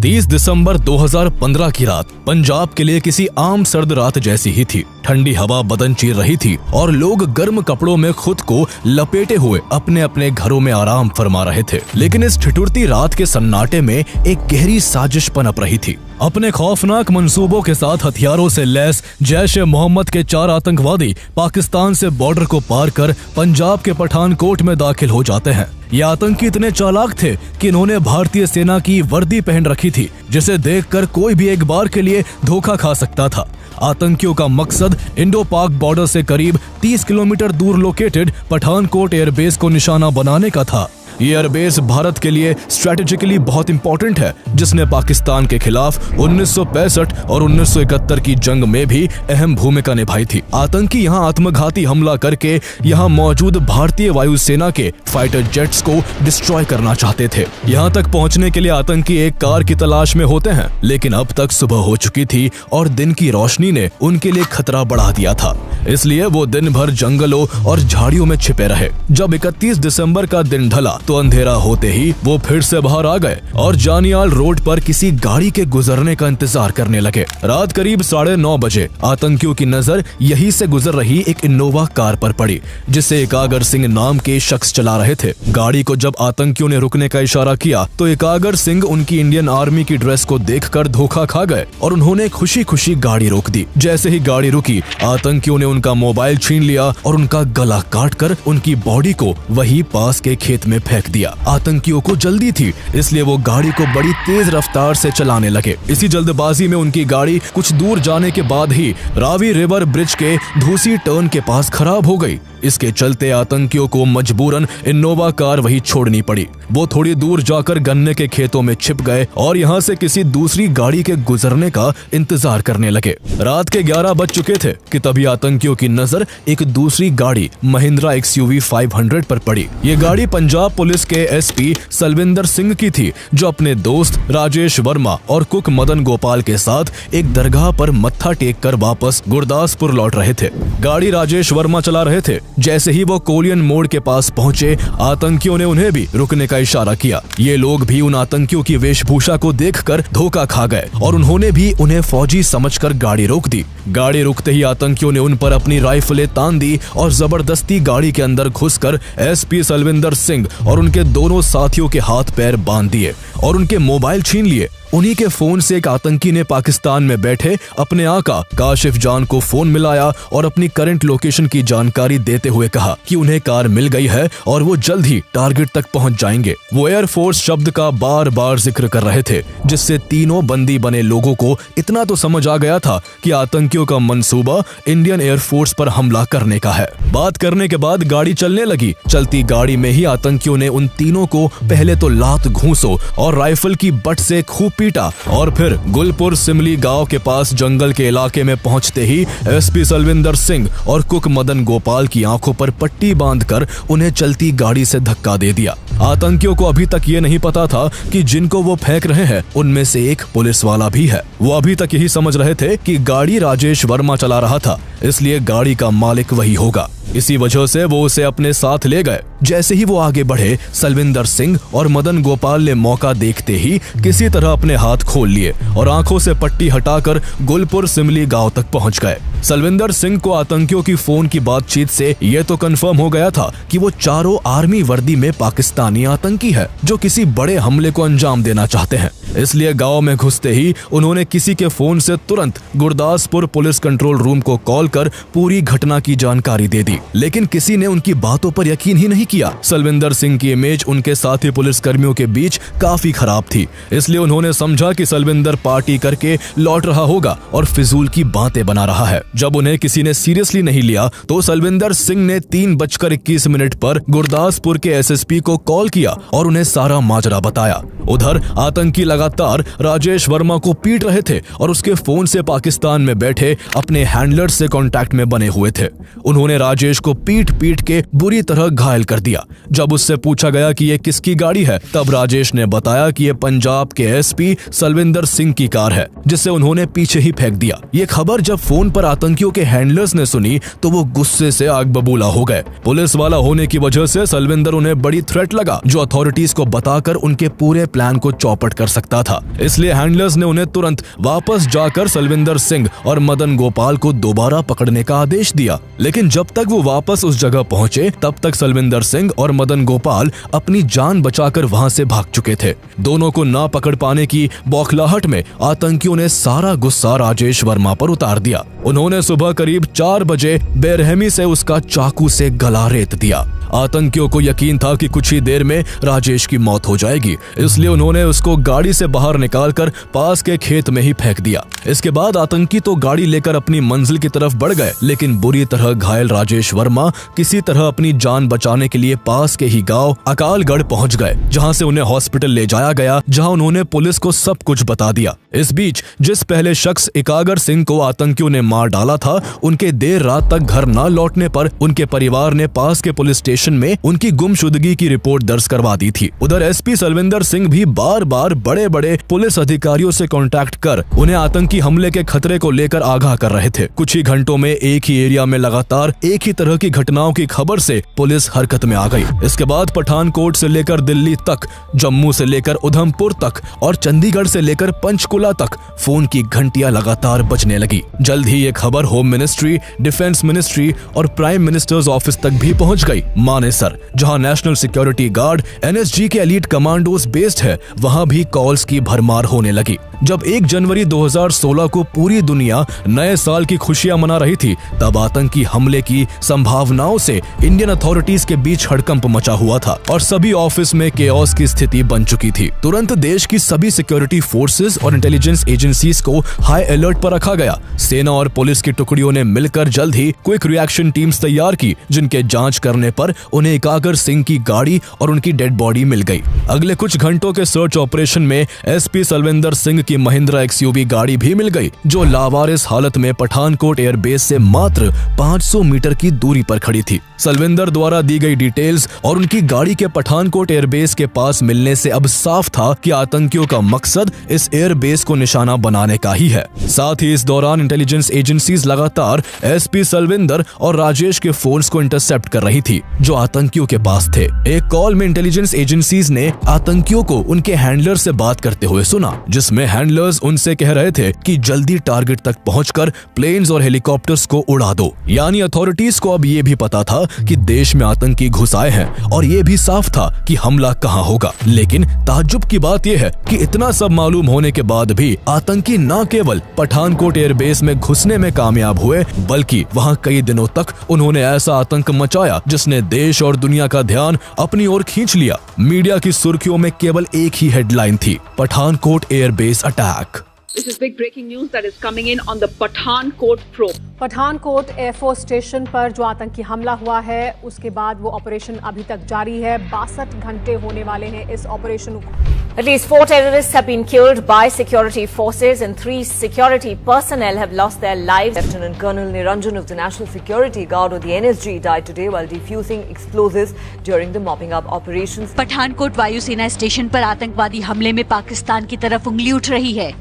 30 दिसंबर 2015 की रात पंजाब के लिए किसी आम सर्द रात जैसी ही थी। ठंडी हवा बदन चीर रही थी और लोग गर्म कपड़ों में खुद को लपेटे हुए अपने अपने घरों में आराम फरमा रहे थे। लेकिन इस ठिठुरती रात के सन्नाटे में एक गहरी साजिश पनप रही थी। अपने खौफनाक मंसूबों के साथ हथियारों से लैस जैश-ए-मोहम्मद के 4 आतंकवादी पाकिस्तान से बॉर्डर को पार कर पंजाब के पठानकोट में दाखिल हो जाते हैं। ये आतंकी इतने चालाक थे कि इन्होंने भारतीय सेना की वर्दी पहन रखी थी, जिसे देखकर कोई भी एक बार के लिए धोखा खा सकता था। आतंकियों का मकसद इंडो पाक बॉर्डर से करीब 30 किलोमीटर दूर लोकेटेड पठानकोट एयरबेस को निशाना बनाने का था। ये एयरबेस भारत के लिए स्ट्रेटेजिकली बहुत इंपॉर्टेंट है, जिसने पाकिस्तान के खिलाफ 1965 और 1971 की जंग में भी अहम भूमिका निभाई थी। आतंकी यहाँ आत्मघाती हमला करके यहाँ मौजूद भारतीय वायुसेना के फाइटर जेट्स को डिस्ट्रॉय करना चाहते थे। यहाँ तक पहुँचने के लिए आतंकी एक कार की तलाश में होते हैं, लेकिन अब तक सुबह हो चुकी थी और दिन की रोशनी ने उनके लिए खतरा बढ़ा दिया था। इसलिए वो दिन भर जंगलों और झाड़ियों में छिपे रहे। जब 31 दिसंबर का दिन ढला तो अंधेरा होते ही वो फिर से बाहर आ गए और जानियाल रोड पर किसी गाड़ी के गुजरने का इंतजार करने लगे। रात करीब 9:30 बजे आतंकियों की नजर यहीं से गुजर रही एक इनोवा कार पर पड़ी, जिसे एकागर सिंह नाम के शख्स चला रहे थे। गाड़ी को जब आतंकियों ने रुकने का इशारा किया तो एकागर सिंह उनकी इंडियन आर्मी की ड्रेस को देखकर धोखा खा गए और उन्होंने खुशी खुशी गाड़ी रोक दी। जैसे ही गाड़ी रुकी, आतंकियों ने उनका मोबाइल छीन लिया और उनका गला काटकर उनकी बॉडी को वही पास के खेत में फेंक दिया। आतंकियों को जल्दी थी, इसलिए वो गाड़ी को बड़ी तेज रफ्तार से चलाने लगे। इसी जल्दबाजी में उनकी गाड़ी कुछ दूर जाने के बाद ही रावी रिवर ब्रिज के धूसी टर्न के पास खराब हो गई। इसके चलते आतंकियों को मजबूरन इनोवा कार वही छोड़नी पड़ी। वो थोड़ी दूर जाकर गन्ने के खेतों में छिप गए और यहाँ से किसी दूसरी गाड़ी के गुजरने का इंतजार करने लगे। रात के 11 बज चुके थे कि तभी आतंकियों की नजर एक दूसरी गाड़ी महिंद्रा XUV 500 पर पड़ी। ये गाड़ी पंजाब पुलिस के SP सलविंदर सिंह की थी, जो अपने दोस्त राजेश वर्मा और कुक मदन गोपाल के साथ एक दरगाह पर मत्था टेक कर वापस गुरदासपुर लौट रहे थे। गाड़ी राजेश वर्मा चला रहे थे। जैसे ही वो कोलियन मोड़ के पास पहुंचे, आतंकियों ने उन्हें भी रुकने का इशारा किया। ये लोग भी उन आतंकियों की वेशभूषा को देखकर धोखा खा गए और उन्होंने भी उन्हें फौजी समझकर गाड़ी रोक दी। गाड़ी रुकते ही आतंकियों ने उन पर अपनी राइफलें तान दी और जबरदस्ती गाड़ी के अंदर घुसकर SP सलविंदर सिंह और उनके दोनों साथियों के हाथ पैर बांध दिए और उनके मोबाइल छीन लिए। उन्हीं के फोन से एक आतंकी ने पाकिस्तान में बैठे अपने आका काशिफ जान को फोन मिलाया और अपनी करंट लोकेशन की जानकारी देते हुए कहा कि उन्हें कार मिल गई है और वो जल्द ही टारगेट तक पहुंच जाएंगे। वो एयरफोर्स शब्द का बार बार जिक्र कर रहे थे, जिससे तीनों बंदी बने लोगों को इतना तो समझ आ गया था कि आतंकियों का मंसूबा इंडियन एयरफोर्स पर हमला करने का है। बात करने के बाद गाड़ी चलने लगी। चलती गाड़ी में ही आतंकियों ने उन तीनों को पहले तो लात घूंसों और राइफल की बट से खूब पीटा और फिर गुलपुर सिमली गांव के पास जंगल के इलाके में पहुंचते ही SP सलविंदर सिंह और कुक मदन गोपाल की आंखों पर पट्टी बांधकर उन्हें चलती गाड़ी से धक्का दे दिया। आतंकियों को अभी तक ये नहीं पता था कि जिनको वो फेंक रहे हैं उनमें से एक पुलिस वाला भी है। वो अभी तक यही समझ रहे थे कि गाड़ी राजेश वर्मा चला रहा था, इसलिए गाड़ी का मालिक वही होगा। इसी वजह से वो उसे अपने साथ ले गए। जैसे ही वो आगे बढ़े, सलविंदर सिंह और मदन गोपाल ने मौका देखते ही किसी तरह अपने हाथ खोल लिए और आंखों से पट्टी हटाकर गुलपुर सिमली गांव तक पहुंच गए। सलविंदर सिंह को आतंकियों की फोन की बातचीत से ये तो कंफर्म हो गया था कि वो चारों आर्मी वर्दी में पाकिस्तानी आतंकी है, जो किसी बड़े हमले को अंजाम देना चाहते हैं। इसलिए गांव में घुसते ही उन्होंने किसी के फोन से तुरंत गुरदासपुर पुलिस कंट्रोल रूम को कॉल कर पूरी घटना की जानकारी दे दी, लेकिन किसी ने उनकी बातों पर यकीन ही नहीं किया। सलविंदर सिंह की इमेज उनके साथी पुलिस कर्मियों के बीच काफी खराब थी, इसलिए उन्होंने समझा कि सलविंदर पार्टी करके लौट रहा होगा और फिजूल की बातें बना रहा है। जब उन्हें किसी ने सीरियसली नहीं लिया तो सलविंदर सिंह ने 3:21 पर गुरदासपुर के SSP को कॉल किया और उन्हें सारा माजरा बताया। उधर आतंकी लगातार राजेश वर्मा को पीट रहे थे और उसके फोन से पाकिस्तान में बैठे अपने हैंडलर से कांटेक्ट में बने हुए थे। उन्होंने राजेश राजेश को पीट पीट के बुरी तरह घायल कर दिया। जब उससे पूछा गया कि ये किसकी गाड़ी है, तब राजेश ने बताया कि ये पंजाब के एसपी सलविंदर सिंह की कार है, जिसे उन्होंने पीछे ही फेंक दिया। ये खबर जब फोन पर आतंकियों के हैंडलर्स ने सुनी तो वो गुस्से से आग बबूला हो गए। पुलिस वाला होने की वजह से सलविंदर उन्हें बड़ी थ्रेट लगा, जो अथॉरिटीज को बताकर उनके पूरे प्लान को चौपट कर सकता था। इसलिए हैंडलर्स ने उन्हें तुरंत वापस जाकर सलविंदर सिंह और मदन गोपाल को दोबारा पकड़ने का आदेश दिया। लेकिन जब तक वो वापस उस जगह पहुंचे, तब तक सलविंदर सिंह और मदन गोपाल अपनी जान बचाकर वहां से भाग चुके थे। दोनों को ना पकड़ पाने की बौखलाहट में आतंकियों ने सारा गुस्सा राजेश वर्मा पर उतार दिया। उन्होंने सुबह करीब 4 बजे बेरहमी से उसका चाकू से गला रेत दिया। आतंकियों को यकीन था कि कुछ ही देर में राजेश की मौत हो जाएगी, इसलिए उन्होंने उसको गाड़ी से बाहर निकालकर पास के खेत में ही फेंक दिया। इसके बाद आतंकी तो गाड़ी लेकर अपनी मंजिल की तरफ बढ़ गए, लेकिन बुरी तरह घायल राजेश वर्मा किसी तरह अपनी जान बचाने के लिए पास के ही गांव अकालगढ़ पहुंच गए, जहां से उन्हें हॉस्पिटल ले जाया गया, जहां उन्होंने पुलिस को सब कुछ बता दिया। इस बीच जिस पहले शख्स एकागर सिंह को आतंकियों ने मार डाला था, उनके देर रात तक घर न लौटने पर उनके परिवार ने पास के पुलिस स्टेशन में उनकी गुमशुदगी की रिपोर्ट दर्ज करवा दी थी। उधर एसपी सलविंदर सिंह भी बार बार बड़े बड़े पुलिस अधिकारियों से कांटेक्ट कर उन्हें आतंकी हमले के खतरे को लेकर आगाह कर रहे थे। कुछ ही घंटों में एक ही एरिया में लगातार एक ही तरह की घटनाओं की खबर से पुलिस हरकत में आ गई। इसके बाद पठानकोट से लेकर दिल्ली तक, जम्मू से लेकर उधमपुर तक और चंडीगढ़ से लेकर पंचकुला तक फोन की घंटियां लगातार बजने लगी। जल्द ही ये खबर होम मिनिस्ट्री, डिफेंस मिनिस्ट्री और प्राइम मिनिस्टर्स ऑफिस तक भी पहुंच गई। मानेसर, जहां नेशनल सिक्योरिटी गार्ड एनएसजी के एलीट कमांडोज बेस्ड है, वहां भी कॉल्स की भरमार होने लगी। जब 1 जनवरी 2016 को पूरी दुनिया नए साल की खुशियां मना रही थी, तब आतंकी हमले की संभावनाओं से इंडियन अथॉरिटीज के बीच हड़कंप मचा हुआ था और सभी ऑफिस में केओस की स्थिति बन चुकी थी। तुरंत देश की सभी सिक्योरिटी फोर्सेस और इंटेलिजेंस एजेंसीज को हाई अलर्ट पर रखा गया। सेना और पुलिस की टुकड़ियों ने मिलकर जल्द ही क्विक रिएक्शन टीम्स तैयार की, जिनके जांच करने पर उन्हें एकागर सिंह की गाड़ी और उनकी डेड बॉडी मिल गई। अगले कुछ घंटों के सर्च ऑपरेशन में एसपी सलविंदर सिंह की महिंद्रा एक्सयूवी गाड़ी भी मिल गई, जो लावारिस हालत में पठानकोट एयरबेस से मात्र 500 मीटर की दूरी पर खड़ी थी। सलविंदर द्वारा दी गई डिटेल्स और उनकी गाड़ी के पठानकोट एयरबेस के पास मिलने से अब साफ था कि आतंकियों का मकसद इस एयरबेस को निशाना बनाने का ही है। साथ ही इस दौरान इंटेलिजेंस एजेंसीज लगातार एसपी सलविंदर और राजेश के फोन्स को इंटरसेप्ट कर रही थी, जो आतंकियों के पास थे। एक कॉल में इंटेलिजेंस एजेंसीज ने आतंकियों को उनके हैंडलर से बात करते हुए सुना, जिसमें हैंडलर्स उनसे कह रहे थे कि जल्दी टारगेट तक पहुंचकर प्लेन्स और हेलीकॉप्टर्स को उड़ा दो। यानी अथॉरिटीज को अब ये भी पता था कि देश में आतंकी घुस आए हैं और ये भी साफ था कि हमला कहां होगा। लेकिन ताज्जुब की बात यह है कि इतना सब मालूम होने के बाद भी आतंकी न केवल पठानकोट एयरबेस में घुसने में कामयाब हुए, बल्कि वहां कई दिनों तक उन्होंने ऐसा आतंक मचाया जिसने देश और दुनिया का ध्यान अपनी ओर खींच लिया। मीडिया की सुर्खियों में केवल एक ही हेडलाइन थी, Pathankot airbase attack. This is big breaking news that is coming in on the Pathankot probe. Pathankot air force station पर जो आतंकी हमला हुआ है, उसके बाद वो ऑपरेशन अभी तक जारी है। 62 घंटे होने वाले हैं इस ऑपरेशन को। At least 4 terrorists have been killed by security forces and 3 security personnel have lost their lives. Lieutenant Colonel Niranjan of the National Security Guard or the NSG died today while defusing explosives during the mopping up operations. Pathankot वायुसेना station पर आतंकवादी हमले में पाकिस्तान की तरफ उंगली उठ रही है।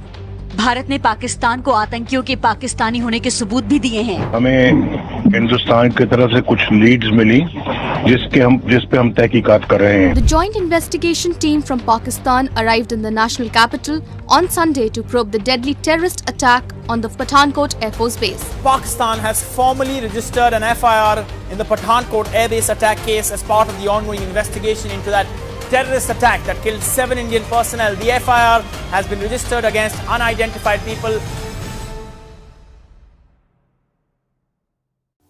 भारत ने पाकिस्तान को आतंकियों के पाकिस्तानी होने के सबूत भी दिए हैं। हमें हिंदुस्तान की तरफ से कुछ लीड्स मिली जिस पे हम तहकीकात कर रहे हैं। The joint investigation team from Pakistan arrived in the national capital on Sunday to probe the deadly terrorist attack on the Pathankot Air Force Base. Pakistan has formally registered an FIR in the Pathankot Air Base attack case as part of the ongoing investigation into that terrorist attack that killed 7 Indian personnel. The FIR has been registered against unidentified people.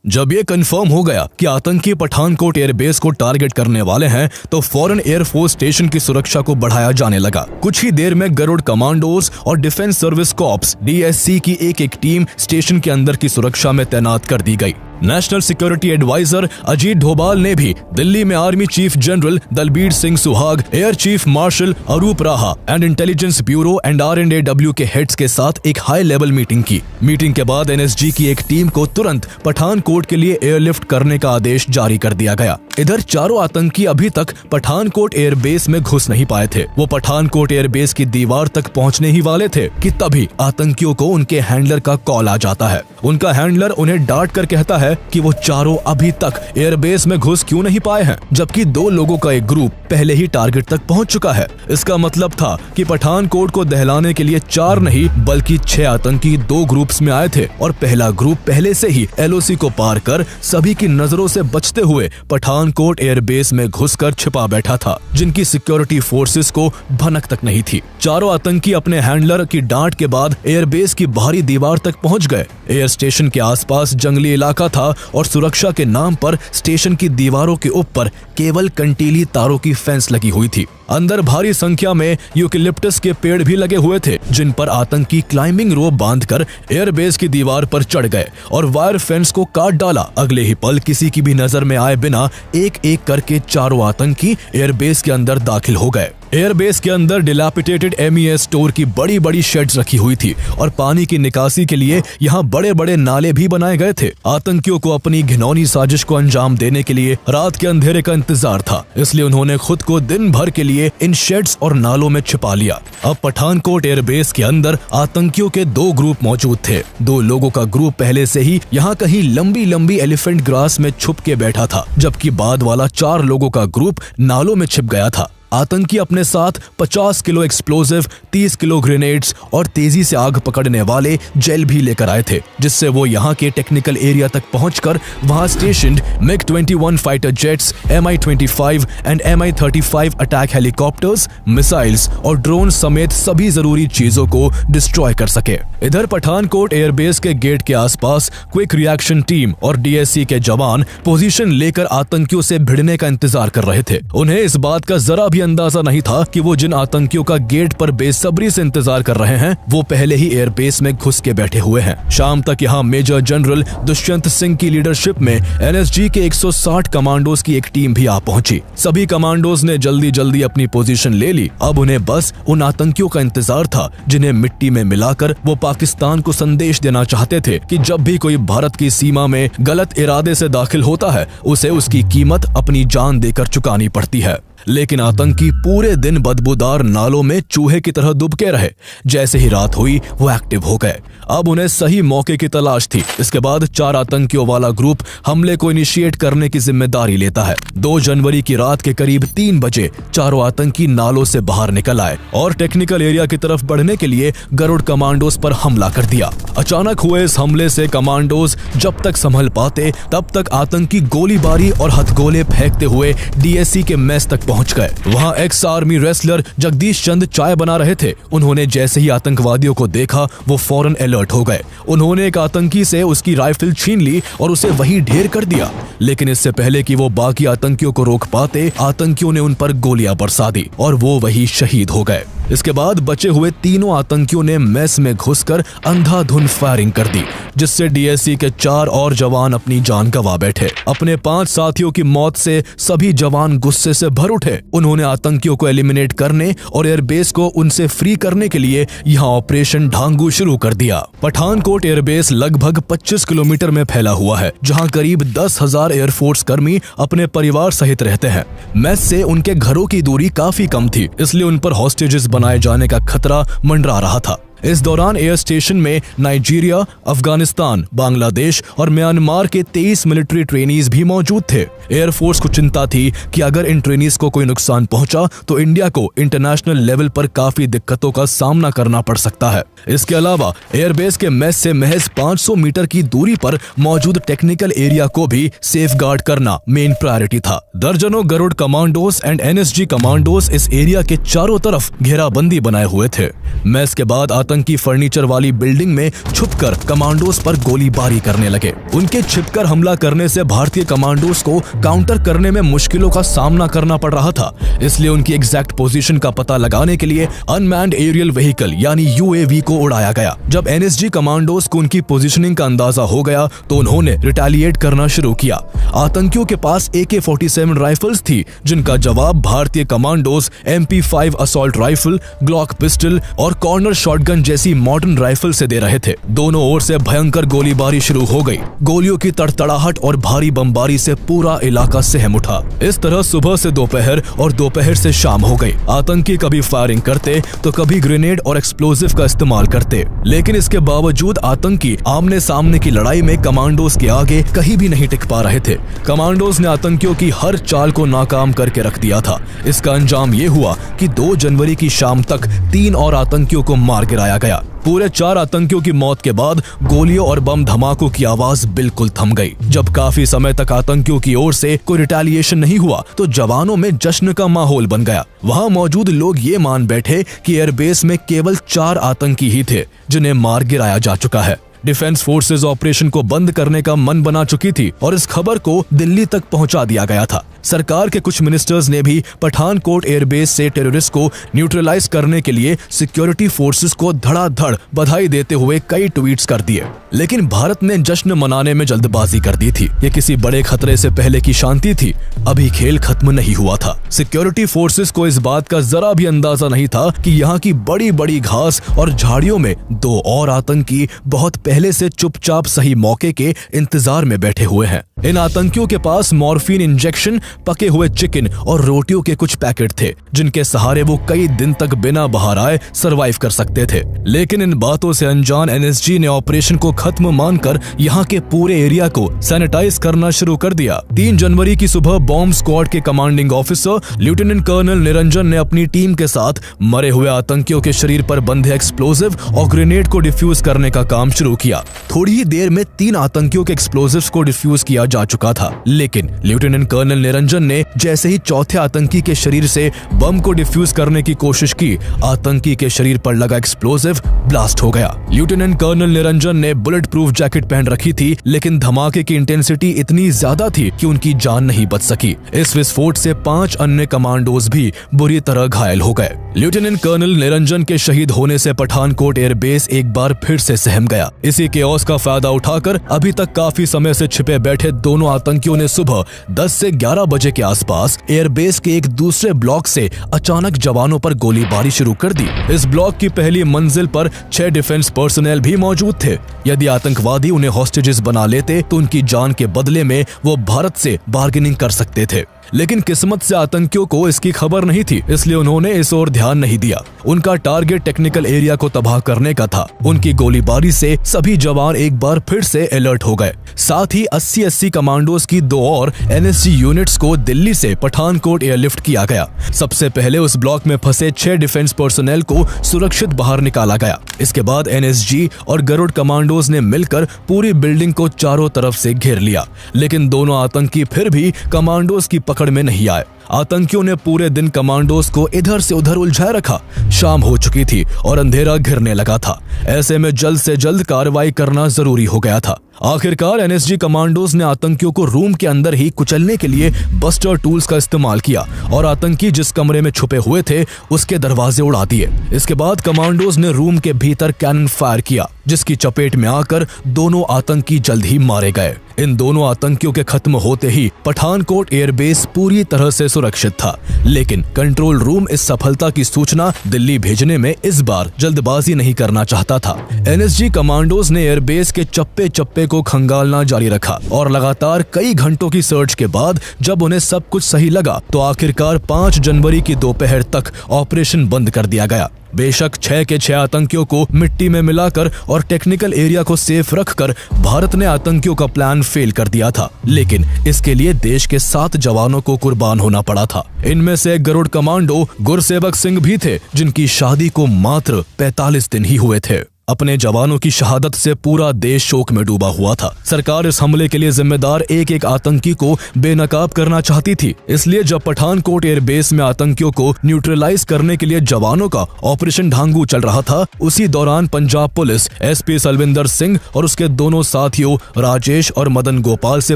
जब ये confirm हो गया कि आतंकी Pathankot airbase को target करने वाले हैं, तो फौरन एयरफोर्स स्टेशन की सुरक्षा को बढ़ाया जाने लगा। कुछ ही देर में गरुड़ कमांडोज और डिफेंस सर्विस कॉर्प्स DSC की एक टीम स्टेशन के अंदर की सुरक्षा में तैनात कर दी गई। National security adviser Ajit Doval ने भी दिल्ली में army chief general Dalbir Singh Suhag, air chief marshal Arup Raha and intelligence bureau and RNAW के हेड्स के साथ एक हाई लेवल मीटिंग की। मीटिंग के बाद NSG की एक टीम को तुरंत पठानकोट के लिए एयरलिफ्ट करने का आदेश जारी कर दिया गया। इधर चारों आतंकी अभी तक पठानकोट एयरबेस में घुस नहीं पाए थे। वो पठानकोट एयरबेस की दीवार तक पहुंचने ही वाले थे कि तभी आतंकियों को उनके हैंडलर का कॉल आ जाता है। उनका हैंडलर उन्हें डांट कर कहता है कि वो चारों अभी तक एयरबेस में घुस क्यों नहीं पाए हैं, जबकि 2 लोगों का एक ग्रुप पहले ही टारगेट तक पहुंच चुका है। इसका मतलब था कि पठानकोट को दहलाने के लिए 4 नहीं बल्कि 6 आतंकी 2 ग्रुप्स में आए थे और पहला ग्रुप पहले से ही LOC को पार कर सभी की नजरों से बचते हुए पठानकोट एयरबेस में घुसकर छिपा बैठा था, जिनकी सिक्योरिटी फोर्सेस को भनक तक नहीं थी। चारों आतंकी अपने हैंडलर की डांट के बाद एयरबेस की बाहरी दीवार तक पहुंच गए। एयर स्टेशन के आसपास जंगली इलाका था और सुरक्षा के नाम पर स्टेशन की दीवारों के ऊपर केवल कंटीली तारों की फेंस लगी हुई थी। अंदर भारी संख्या में यूकेलिप्टस के पेड़ भी लगे हुए थे, जिन पर आतंकी क्लाइंबिंग रोप बांधकर एयरबेस की दीवार पर चढ़ गए और वायर फेंस को काट डाला। अगले ही पल किसी की भी नजर में आए बिना एक एक करके चारों आतंकी एयरबेस के अंदर दाखिल हो गए। एयरबेस के अंदर डिलैपिडेटेड MES स्टोर की बड़ी बड़ी शेड्स रखी हुई थी और पानी की निकासी के लिए यहाँ बड़े बड़े नाले भी बनाए गए थे। आतंकियों को अपनी घिनौनी साजिश को अंजाम देने के लिए रात के अंधेरे का इंतजार था, इसलिए उन्होंने खुद को दिन भर के लिए इन शेड्स और नालों में छिपा लिया। अब पठानकोट एयरबेस के अंदर आतंकियों के 2 ग्रुप मौजूद थे। 2 लोगों का ग्रुप पहले से ही यहाँ कहीं लंबी लंबी एलिफेंट ग्रास में छुप के बैठा था, जबकि बाद वाला 4 लोगों का ग्रुप नालों में छिप गया था। आतंकी अपने साथ 50 किलो एक्सप्लोजिव, 30 किलो ग्रेनेड्स और तेजी से आग पकड़ने वाले जेल भी लेकर आए थे, जिससे वो यहाँ के टेक्निकल एरिया तक पहुंचकर वहां स्टेशन्ड MiG-21 fighter jets, Mi-25 and Mi-35 attack helicopters, missiles और ड्रोन समेत सभी जरूरी चीजों को डिस्ट्रॉय कर सके। इधर पठानकोट एयरबेस के गेट के आसपास क्विक रिएक्शन टीम और DSC के जवान पोजीशन लेकर आतंकियों से भिड़ने का इंतजार कर रहे थे। उन्हें इस बात का जरा भी अंदाजा नहीं था कि वो जिन आतंकियों का गेट पर बेसब्री से इंतजार कर रहे हैं वो पहले ही एयरबेस में घुस के बैठे हुए हैं। शाम तक यहाँ मेजर जनरल दुष्यंत सिंह की लीडरशिप में NSG के 160 कमांडोज की एक टीम भी आ पहुंची। सभी कमांडोज ने जल्दी जल्दी अपनी पोजीशन ले ली। अब उन्हें बस उन आतंकियों का इंतजार था जिन्हें मिट्टी में मिलाकर वो पाकिस्तान को संदेश देना चाहते थे कि जब भी कोई भारत की सीमा में गलत इरादे से दाखिल होता है उसे उसकी कीमत अपनी जान देकर चुकानी पड़ती है। लेकिन आतंकी पूरे दिन बदबूदार नालों में चूहे की तरह दुबके रहे। जैसे ही रात हुई वो एक्टिव हो गए। अब उन्हें सही मौके की तलाश थी। इसके बाद 4 आतंकियों वाला ग्रुप हमले को इनिशिएट करने की जिम्मेदारी लेता है। 2 जनवरी की रात के करीब 3 बजे चारों आतंकी नालों से बाहर निकल आए और टेक्निकल एरिया की तरफ बढ़ने के लिए गरुड़ कमांडोज पर हमला कर दिया। अचानक हुए इस हमले से कमांडोज जब तक संभल पाते तब तक आतंकी गोलीबारी और हथगोले फेंकते हुए DSC के मेस तक पहुंच गए। वहां एक्स आर्मी रेसलर जगदीश चंद चाय बना रहे थे। उन्होंने जैसे ही आतंकवादियों को देखा वो फौरन अलर्ट हो गए। उन्होंने एक आतंकी से उसकी राइफल छीन ली और उसे वहीं ढेर कर दिया। लेकिन इससे पहले कि वो बाकी आतंकियों को रोक पाते आतंकियों ने उन पर गोलियां बरसा दी और वो वहीं शहीद हो गए। इसके बाद बचे हुए तीनों आतंकियों ने मेस में घुसकर अंधाधुंध फायरिंग कर दी, जिससे DSC के 4 और जवान अपनी जान गंवा बैठे। अपने 5 साथियों की मौत से सभी जवान गुस्से से भर उठे। उन्होंने आतंकियों को एलिमिनेट करने और एयरबेस को उनसे फ्री करने के लिए यहाँ ऑपरेशन ढांगू शुरू कर दिया। पठानकोट एयरबेस लगभग 25 किलोमीटर में फैला हुआ है, जहाँ करीब 10,000 एयरफोर्स कर्मी अपने परिवार सहित रहते हैं। मेस से उनके घरों की दूरी काफी कम थी, इसलिए उन पर हॉस्टेजेस बनाए जाने का खतरा मंडरा रहा था। इस दौरान एयर स्टेशन में नाइजीरिया, अफगानिस्तान, बांग्लादेश और म्यांमार के 23 मिलिट्री ट्रेनीज भी मौजूद थे। एयरफोर्स को चिंता थी कि अगर इन ट्रेनीज को कोई नुकसान पहुंचा तो इंडिया को इंटरनेशनल लेवल पर काफी दिक्कतों का सामना करना पड़ सकता है। इसके अलावा एयरबेस के मेस से महज 500 मीटर की दूरी पर मौजूद टेक्निकल एरिया को भी सेफगार्ड करना मेन प्रायोरिटी था। दर्जनों Garud commandos and NSG commandos इस एरिया के चारों तरफ घेराबंदी बनाए हुए थे। मेस के बाद आतंकी फर्नीचर वाली बिल्डिंग में छुपकर कमांडोज पर गोलीबारी करने लगे। उनके छिपकर हमला करने से भारतीय कमांडोज को काउंटर करने में मुश्किलों का सामना करना पड़ रहा था, इसलिए उनकी एग्जैक्ट पोजीशन का पता लगाने के लिए अनमैन्ड एरियल व्हीकल यानी UAV को उड़ाया गया। जब NSG कमांडोज को उनकी पोजीशनिंग का अंदाजा हो गया तो उन्होंने रिटेलिएट करना शुरू किया। आतंकियों के पास AK-47 राइफल्स थी, जिनका जवाब भारतीय commandos MP5 assault rifle, Glock pistol और कॉर्नर शॉटगन जैसी मॉडर्न राइफल से दे रहे थे। दोनों ओर से भयंकर गोलीबारी शुरू हो गई। गोलियों की तड़तड़ाहट और भारी बमबारी से पूरा इलाका सहम उठा। इस तरह सुबह से दोपहर और दोपहर से शाम हो गई। आतंकी कभी फायरिंग करते तो कभी ग्रेनेड और एक्सप्लोजिव का इस्तेमाल करते, लेकिन इसके बावजूद आतंकी आमने सामने की लड़ाई में कमांडोज के आगे कहीं भी नहीं टिक पा रहे थे। कमांडोज ने आतंकियों की हर चाल को नाकाम करके रख दिया था। इसका अंजाम ये हुआ कि 2 जनवरी की शाम तक 3 और आतंकियों को मार गिराया गया। पूरे 4 आतंकियों की मौत के बाद गोलियों और बम धमाकों की आवाज बिल्कुल थम गई। जब काफी समय तक आतंकियों की ओर से कोई रिटेलिएशन नहीं हुआ तो जवानों में जश्न का माहौल बन गया। वहां मौजूद लोग ये मान बैठे कि एयरबेस में केवल 4 आतंकी ही थे जिन्हें मार गिराया जा चुका है। डिफेंस फोर्सेज ऑपरेशन को बंद करने का मन बना चुकी थी और इस खबर को दिल्ली तक पहुंचा दिया गया था। सरकार के कुछ मिनिस्टर्स ने भी पठानकोट एयरबेस से टेररिस्ट को न्यूट्रलाइज करने के लिए सिक्योरिटी फोर्सेस को धड़ाधड़ बधाई देते हुए कई ट्वीट्स कर दिए। लेकिन भारत ने जश्न मनाने में जल्दबाजी कर दी थी। ये किसी बड़े खतरे से पहले की शांति थी, अभी खेल खत्म नहीं हुआ था। सिक्योरिटी फोर्सेस को इस बात का जरा भी अंदाजा नहीं था कि यहाँ की बड़ी बड़ी घास और झाड़ियों में 2 और आतंकी बहुत पहले से चुपचाप सही मौके के इंतजार में बैठे हुए हैं। इन आतंकियों के पास मॉर्फिन इंजेक्शन, पके हुए चिकन और रोटियों के कुछ पैकेट थे, जिनके सहारे वो कई दिन तक बिना बाहर आए सरवाइव कर सकते थे। लेकिन इन बातों से अनजान NSG ने ऑपरेशन को खत्म मानकर यहाँ के पूरे एरिया को सैनिटाइज करना शुरू कर दिया। 3 जनवरी की सुबह बॉम्ब स्क्वाड के commanding officer lieutenant colonel Niranjan ने अपनी टीम के साथ मरे हुए आतंकियों के शरीर पर बंधे एक्सप्लोजिव और ग्रेनेड को डिफ्यूज करने का काम शुरू किया। थोड़ी ही देर में 3 आतंकियों के एक्सप्लोजिव्स को डिफ्यूज किया जा चुका था, लेकिन लेफ्टिनेंट कर्नल निरंजन ने जैसे ही चौथे आतंकी के शरीर से बम को डिफ्यूज करने की कोशिश की, आतंकी के शरीर पर लगा एक्सप्लोजिव ब्लास्ट हो गया। लेफ्टिनेंट कर्नल निरंजन ने बुलेट प्रूफ जैकेट पहन रखी थी, लेकिन धमाके की इंटेंसिटी इतनी ज्यादा थी कि उनकी जान नहीं बच सकी। इस विस्फोट से 5 अन्य कमांडोज भी बुरी तरह घायल हो गए। लेफ्टिनेंट कर्नल निरंजन के शहीद होने से पठानकोट एयरबेस एक बार फिर से सहम गया। इसी केओस का फायदा उठाकर अभी तक काफी समय से छिपे बैठे दोनों आतंकियों ने सुबह 10 से 11 बजे के आसपास एयरबेस के एक दूसरे ब्लॉक से अचानक जवानों पर गोलीबारी शुरू कर दी। इस ब्लॉक की पहली मंजिल पर 6 डिफेंस पर्सनल भी मौजूद थे। यदि आतंकवादी उन्हें हॉस्टेजेस बना लेते तो उनकी जान के बदले में वो भारत से बार्गेनिंग कर सकते थे, लेकिन किस्मत से आतंकियों को इसकी खबर नहीं थी, इसलिए उन्होंने इस ओर ध्यान नहीं दिया। उनका टारगेट टेक्निकल एरिया को तबाह करने का था। उनकी गोलीबारी से सभी जवान एक बार फिर से अलर्ट हो गए। साथ ही 80 कमांडोज की 2 और NSG यूनिट्स को दिल्ली से पठानकोट एयरलिफ्ट किया गया। सबसे पहले उस ब्लॉक में फंसे 6 डिफेंस पर्सनल को सुरक्षित बाहर निकाला गया। इसके बाद NSG और गरुड़ कमांडोज ने मिलकर पूरी बिल्डिंग को चारों तरफ से घेर लिया, लेकिन दोनों आतंकी फिर भी कमांडोज की पकड़ में नहीं आए। आतंकियों ने पूरे दिन कमांडोज को इधर से उधर उलझाए रखा। शाम हो चुकी थी और अंधेरा घिरने लगा था। ऐसे में जल्द से जल्द कार्रवाई करना जरूरी हो गया था। आखिरकार NSG कमांडोज ने आतंकियों को रूम के अंदर ही कुचलने के लिए बस्टर टूल्स का इस्तेमाल किया और आतंकी जिस कमरे में छुपे हुए थे उसके दरवाजे उड़ा दिए। इसके बाद कमांडोज ने रूम के भीतर कैनन फायर किया, जिसकी चपेट में आकर दोनों आतंकी जल्द ही मारे गए। इन दोनों आतंकियों के खत्म होते ही पठानकोट एयरबेस पूरी तरह से सुरक्षित था, लेकिन कंट्रोल रूम इस सफलता की सूचना दिल्ली भेजने में इस बार जल्दबाजी नहीं करना चाहता था। NSG कमांडोज ने एयरबेस के चप्पे चप्पे को खंगालना जारी रखा और लगातार कई घंटों की सर्च के बाद जब उन्हें सब कुछ सही लगा तो आखिरकार 5 जनवरी की दोपहर तक ऑपरेशन बंद कर दिया गया। बेशक 6 के 6 आतंकियों को मिट्टी में मिलाकर और टेक्निकल एरिया को सेफ रखकर भारत ने आतंकियों का प्लान फेल कर दिया था, लेकिन इसके लिए देश के 7 जवानों को कुर्बान होना पड़ा था। इनमें से गरुड़ कमांडो गुरसेवक सिंह भी थे, जिनकी शादी को मात्र 45 दिन ही हुए थे। अपने जवानों की शहादत से पूरा देश शोक में डूबा हुआ था। सरकार इस हमले के लिए जिम्मेदार एक एक आतंकी को बेनकाब करना चाहती थी। इसलिए जब पठानकोट एयरबेस में आतंकियों को न्यूट्रलाइज करने के लिए जवानों का ऑपरेशन ढांगू चल रहा था, उसी दौरान पंजाब पुलिस एसपी सलविंदर सिंह और उसके दोनों साथियों राजेश और मदन गोपाल से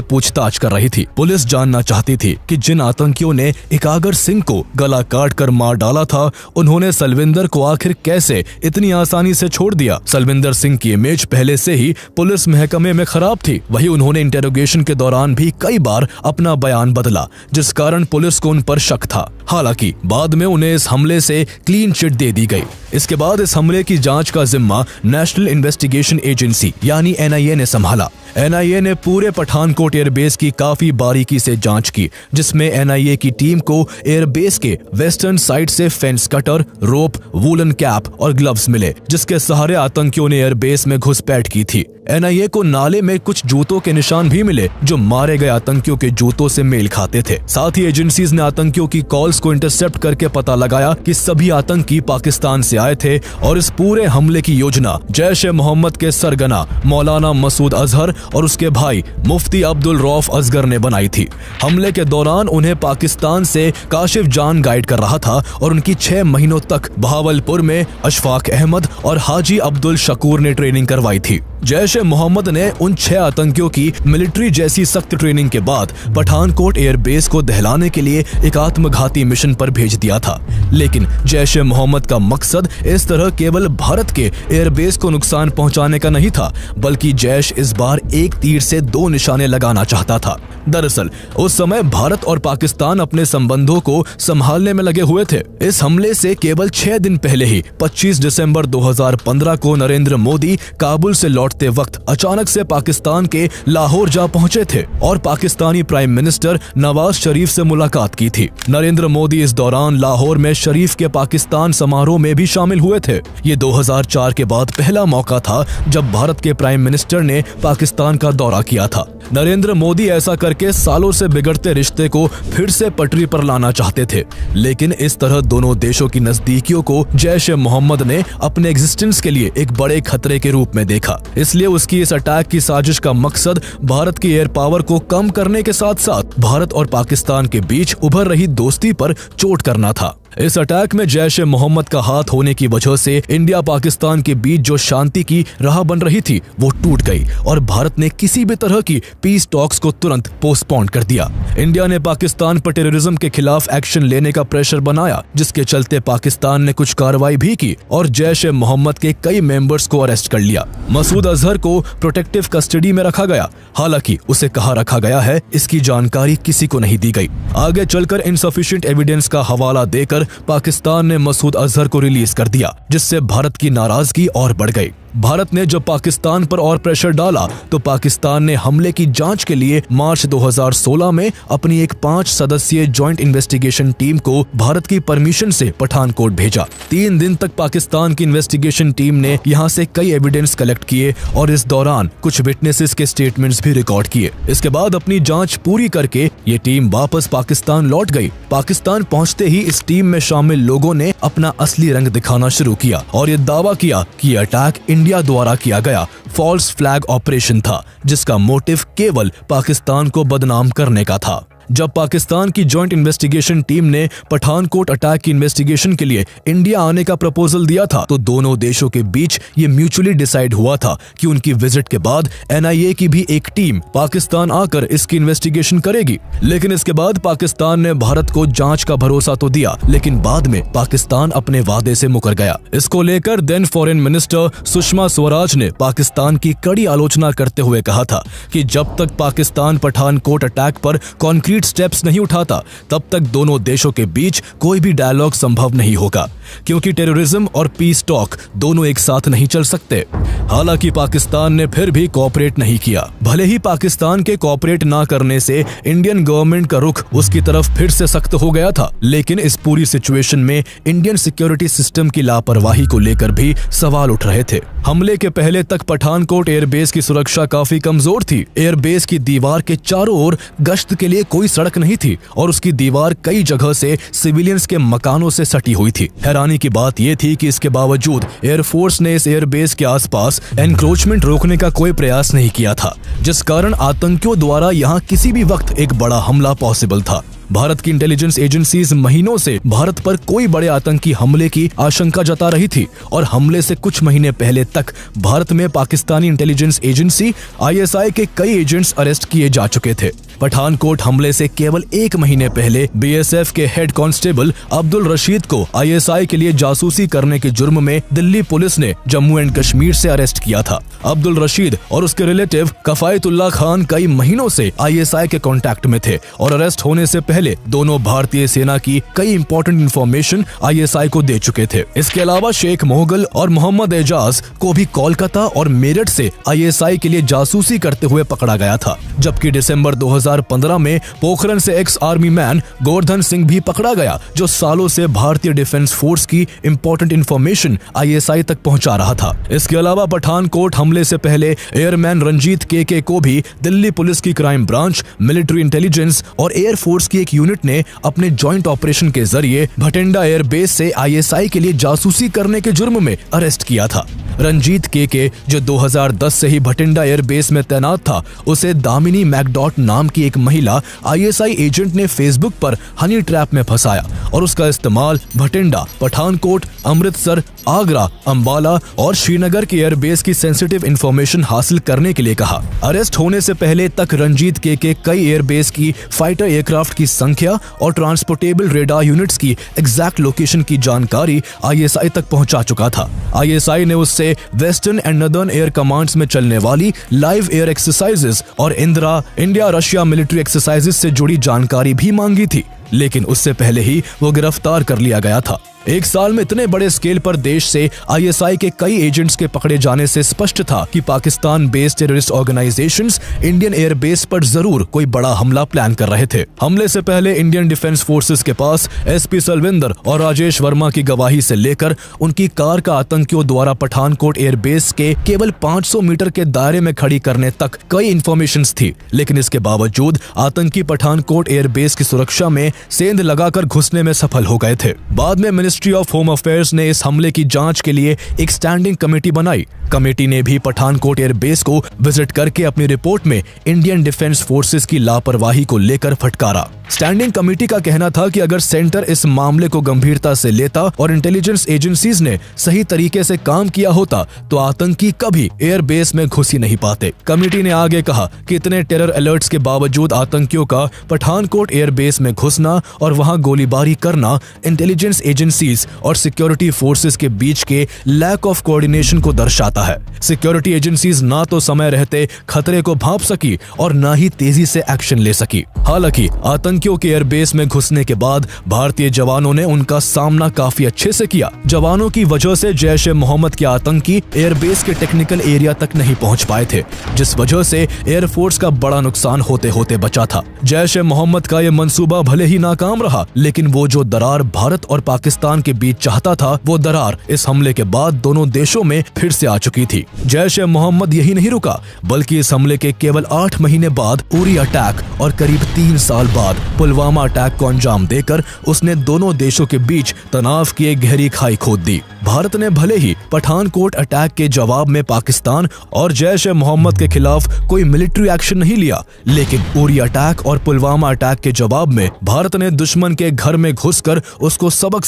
पूछताछ कर रही थी। पुलिस जानना चाहती थी कि जिन आतंकियों ने एकागर सिंह को गला काट कर मार डाला था, उन्होंने सलविंदर को आखिर कैसे इतनी आसानी से छोड़ दिया। सलविंदर सिंह की इमेज पहले से ही पुलिस महकमे में खराब थी। वहीं उन्होंने इंटेरोगेशन के दौरान भी कई बार अपना बयान बदला, जिस कारण पुलिस को उन पर शक था। हालांकि बाद में उन्हें इस हमले से क्लीन चिट दे दी गई। इसके बाद इस हमले की जांच का जिम्मा नेशनल इन्वेस्टिगेशन एजेंसी यानी NIA ने संभाला। NIA ने पूरे पठानकोट एयरबेस की काफी बारीकी से जांच की, जिसमें NIA की टीम को एयरबेस के वेस्टर्न साइड से फेंस कटर, रोप, वूलन कैप और ग्लव्स मिले, जिसके सहारे आतंकियों ने एयरबेस में घुसपैठ की थी। NIA को नाले में कुछ जूतों के निशान भी मिले, जो मारे गए आतंकियों के जूतों से मेल खाते थे। साथ ही एजेंसीज ने आतंकियों की कॉल्स को इंटरसेप्ट करके पता लगाया कि सभी आतंकी पाकिस्तान से आए थे और इस पूरे हमले की योजना जैश-ए-मोहम्मद के सरगना मौलाना मसूद अजहर और उसके भाई मुफ्ती अब्दुल रऊफ असगर ने बनाई थी। हमले के दौरान उन्हें पाकिस्तान से काशिफ जान गाइड कर रहा था और उनकी 6 महीनों तक बहावलपुर में अशफाक अहमद और हाजी अब्दुल शकूर ने ट्रेनिंग करवाई थी। जैश-ए-मोहम्मद ने उन 6 आतंकियों की मिलिट्री जैसी सख्त ट्रेनिंग के बाद पठानकोट एयरबेस को दहलाने के लिए एक आत्मघाती मिशन पर भेज दिया था। लेकिन जैश-ए-मोहम्मद का मकसद इस तरह केवल भारत के एयरबेस को नुकसान पहुंचाने का नहीं था, बल्कि जैश इस बार एक तीर से 2 निशाने लगाना चाहता था। दरअसल उस समय भारत और पाकिस्तान अपने संबंधों को संभालने में लगे हुए थे। इस हमले से केवल 6 दिन पहले ही 25 दिसंबर 2015 को नरेंद्र मोदी काबुल से लौटते वक्त अचानक से पाकिस्तान के लाहौर जा पहुंचे थे और पाकिस्तानी प्राइम मिनिस्टर नवाज शरीफ से मुलाकात की थी। नरेंद्र मोदी इस दौरान लाहौर में शरीफ के पाकिस्तान समारोह में भी शामिल हुए थे। ये 2004 के बाद पहला मौका था जब भारत के प्राइम मिनिस्टर ने पाकिस्तान का दौरा किया था। नरेंद्र मोदी ऐसा करके सालों से बिगड़ते रिश्ते को फिर से पटरी पर लाना चाहते थे, लेकिन इस तरह दोनों देशों की नजदीकियों को जैश-ए-मोहम्मद ने अपने एग्जिस्टेंस के लिए एक बड़े खतरे के रूप में देखा। इसलिए उसकी इस अटैक की साजिश का मकसद भारत की एयर पावर को कम करने के साथ साथ भारत और पाकिस्तान के बीच उभर रही दोस्ती पर चोट करना था। इस अटैक में जैश-ए-मोहम्मद का हाथ होने की वजह से इंडिया पाकिस्तान के बीच जो शांति की राह बन रही थी वो टूट गई और भारत ने किसी भी तरह की पीस टॉक्स को तुरंत पोस्टपोन कर दिया। इंडिया ने पाकिस्तान पर टेररिज्म के खिलाफ एक्शन लेने का प्रेशर बनाया, जिसके चलते पाकिस्तान ने कुछ कार्रवाई भी की और जैश-ए-मोहम्मद के कई मेंबर्स को अरेस्ट कर लिया। मसूद अजहर को प्रोटेक्टिव कस्टडी में रखा गया, हालांकि उसे कहाँ रखा गया है इसकी जानकारी किसी को नहीं दी गई। आगे चलकर इनसफिशिएंट एविडेंस का हवाला देकर पाकिस्तान ने मसूद अजहर को रिलीज कर दिया, जिससे भारत की नाराजगी और बढ़ गई। भारत ने जब पाकिस्तान पर और प्रेशर डाला तो पाकिस्तान ने हमले की जांच के लिए मार्च 2016 में अपनी एक 5 सदस्यीय जॉइंट इन्वेस्टिगेशन टीम को भारत की परमिशन से पठानकोट भेजा। 3 दिन तक पाकिस्तान की इन्वेस्टिगेशन टीम ने यहां से कई एविडेंस कलेक्ट किए और इस दौरान कुछ विटनेसेस के स्टेटमेंट्स भी रिकॉर्ड किए। इसके बाद अपनी जांच पूरी करके ये टीम वापस पाकिस्तान लौट गई। पाकिस्तान पहुंचते ही इस टीम में शामिल लोगों ने अपना असली रंग दिखाना शुरू किया और ये दावा किया कि अटैक इंडिया द्वारा किया गया फॉल्स फ्लैग ऑपरेशन था, जिसका मोटिव केवल पाकिस्तान को बदनाम करने का था। जब पाकिस्तान की जॉइंट इन्वेस्टिगेशन टीम ने पठानकोट अटैक की इन्वेस्टिगेशन के लिए इंडिया आने का प्रपोजल दिया था, तो दोनों देशों के बीच ये म्यूचुअली डिसाइड हुआ था कि उनकी विजिट के बाद NIA की भी एक टीम पाकिस्तान आकर इसकी इन्वेस्टिगेशन करेगी। लेकिन इसके बाद पाकिस्तान ने भारत को जांच का भरोसा तो दिया, लेकिन बाद में पाकिस्तान अपने वादे से मुकर गया। इसको लेकर then foreign minister Sushma Swaraj ने पाकिस्तान की कड़ी आलोचना करते हुए कहा था कि जब तक पाकिस्तान पठानकोट अटैक पर कॉन्क्रीट स्टेप्स नहीं उठाता, तब तक दोनों देशों के बीच कोई भी डायलॉग संभव नहीं होगा, क्योंकि टेररिज्म और पीस टॉक दोनों एक साथ नहीं चल सकते। हालांकि पाकिस्तान ने फिर भी कोऑपरेट नहीं किया। भले ही पाकिस्तान के कोऑपरेट ना करने से इंडियन गवर्नमेंट का रुख उसकी तरफ फिर से सख्त हो गया था, लेकिन इस पूरी सिचुएशन में इंडियन सिक्योरिटी सिस्टम की लापरवाही को लेकर भी सवाल उठ रहे थे। हमले के पहले तक पठानकोट एयरबेस की सुरक्षा काफी कमजोर थी। एयरबेस की दीवार के चारों ओर गश्त के लिए कोई कोई सड़क नहीं थी और उसकी दीवार कई जगह से सिविलियंस के मकानों से सटी हुई थी। हैरानी की बात यह थी कि इसके बावजूद एयरफोर्स ने इस एयरबेस के आसपास एनक्रोचमेंट रोकने का कोई प्रयास नहीं किया था, जिस कारण आतंकियों द्वारा यहां किसी भी वक्त एक बड़ा हमला पॉसिबल था। भारत की इंटेलिजेंस एजेंसीज महीनों से भारत पर कोई बड़े आतंकी हमले की आशंका जता रही थी और हमले से कुछ महीने पहले तक भारत में पाकिस्तानी इंटेलिजेंस एजेंसी ISI के कई एजेंट्स अरेस्ट किए जा चुके थे। पठानकोट हमले से केवल एक महीने पहले BSF के हेड कांस्टेबल अब्दुल रशीद को ISI के लिए जासूसी करने के जुर्म में दिल्ली पुलिस ने जम्मू एंड कश्मीर से अरेस्ट किया था। अब्दुल रशीद और उसके रिलेटिव कफायतुल्लाह खान कई महीनों से ISI के कांटेक्ट में थे और अरेस्ट होने से पहले दोनों भारतीय सेना की कई इंपॉर्टेंट इंफॉर्मेशन ISI को दे चुके थे। इसके अलावा शेख मोहगल और मोहम्मद एजाज को भी कोलकाता और मेरठ से ISI के लिए जासूसी करते हुए पकड़ा गया था, जबकि दिसंबर 2015 में पोखरण से ex army man Govardhan Singh भी पकड़ा गया, जो सालों से भारतीय डिफेंस फोर्स की इंपॉर्टेंट इंफॉर्मेशन ISI तक पहुंचा रहा था। इसके अलावा पठानकोट हमले से पहले एयरमैन रंजीत के को भी दिल्ली पुलिस की क्राइम ब्रांच, मिलिट्री इंटेलिजेंस और एयरफोर्स की एक यूनिट ने अपने जॉइंट ऑपरेशन के जरिए भटिंडा एयरबेस से ISI के लिए जासूसी करने के जुर्म में अरेस्ट किया था। रंजीत के जो 2010 से ही भटिंडा एयरबेस में तैनात था, उसे दामिनी मैकडॉट नाम की एक महिला ISI एजेंट ने फेसबुक पर हनी ट्रैप में फंसाया और उसका इस्तेमाल भटिंडा, पठानकोट, अमृतसर, आगरा, अंबाला और श्रीनगर के एयरबेस की सेंसिटिव इंफॉर्मेशन हासिल करने के लिए कहा। अरेस्ट होने से पहले तक रंजीत के कई एयरबेस की फाइटर एयरक्राफ्ट की संख्या और ट्रांसपोर्टेबल रेडार यूनिट्स की एग्जैक्ट लोकेशन की जानकारी ISI तक पहुंचा चुका था। ISI ने उससे western and northern air commands में चलने वाली लाइव एयर एक्सरसाइजेस और इंडिया रशिया मिलिट्री एक्सरसाइजेस से जुड़ी जानकारी भी मांगी थी, लेकिन उससे पहले ही वो गिरफ्तार कर लिया गया था। एक साल में इतने बड़े स्केल पर देश से ISI के कई एजेंट्स के पकड़े जाने से स्पष्ट था कि Pakistan based terrorist organisations Indian airbase पर जरूर कोई बड़ा हमला प्लान कर रहे थे। हमले से पहले इंडियन डिफेंस फोर्सेस के पास SP सलविंदर और राजेश वर्मा की गवाही से लेकर उनकी कार का आतंकियों द्वारा पठानकोट एयरबेस के केवल 500 मीटर के दायरे में खड़ी करने तक कई इंफॉर्मेशंस थी, लेकिन इसके बावजूद आतंकी पठानकोट एयरबेस की सुरक्षा में सेंध लगाकर घुसने में सफल हो गए थे। बाद में मिनिस्ट्री ऑफ होम अफेयर्स ने इस हमले की जांच के लिए एक स्टैंडिंग कमेटी बनाई। कमेटी ने भी पठानकोट एयरबेस को विजिट करके अपनी रिपोर्ट में इंडियन डिफेंस फोर्सेस की लापरवाही को लेकर फटकारा। स्टैंडिंग कमेटी का कहना था कि अगर सेंटर इस मामले को गंभीरता से लेता और इंटेलिजेंस एजेंसीज ने सही तरीके से काम किया होता तो आतंकी कभी एयरबेस में घुस ही नहीं पाते। कमेटी ने आगे कहा कि इतने टेरर अलर्ट्स के बावजूद आतंकियों का पठानकोट एयरबेस में घुसना और वहां गोलीबारी करना इंटेलिजेंस एजेंसीज और सिक्योरिटी फोर्सेस के बीच के लैक ऑफ कोऑर्डिनेशन को दर्शाता है। सिक्योरिटी एजेंसीज ना तो समय रहते खतरे को भांप सकी और ना ही तेजी से एक्शन ले सकी। हालांकि आतंकियों के एयरबेस में घुसने के बाद भारतीय जवानों ने उनका सामना काफी अच्छे से किया। जवानों की वजह से जैश-ए-मोहम्मद के आतंकी एयरबेस के टेक्निकल एरिया तक नहीं पहुंच पाए थे, जिस वजह से एयरफोर्स का बड़ा नुकसान होते होते बचा था। जैश-ए-मोहम्मद का यह मंसूबा भले ही नाकाम रहा, लेकिन वो जो दरार भारत और पाकिस्तान के बीच चाहता था, वो दरार इस हमले के बाद दोनों देशों में फिर से आ चुकी थी। जैश-ए-मोहम्मद यही नहीं रुका, बल्कि इस हमले के केवल 8 महीने बाद उरी अटैक और करीब 3 साल बाद पुलवामा अटैक को अंजाम देकर उसने दोनों देशों के बीच तनाव की एक गहरी खाई खोद दी। भारत ने भले ही पठानकोट अटैक के जवाब में पाकिस्तान और जैश-ए-मोहम्मद के खिलाफ कोई मिलिट्री एक्शन नहीं लिया, लेकिन उरी अटैक और पुलवामा अटैक के जवाब में भारत ने दुश्मन के घर में घुसकर उसको सबक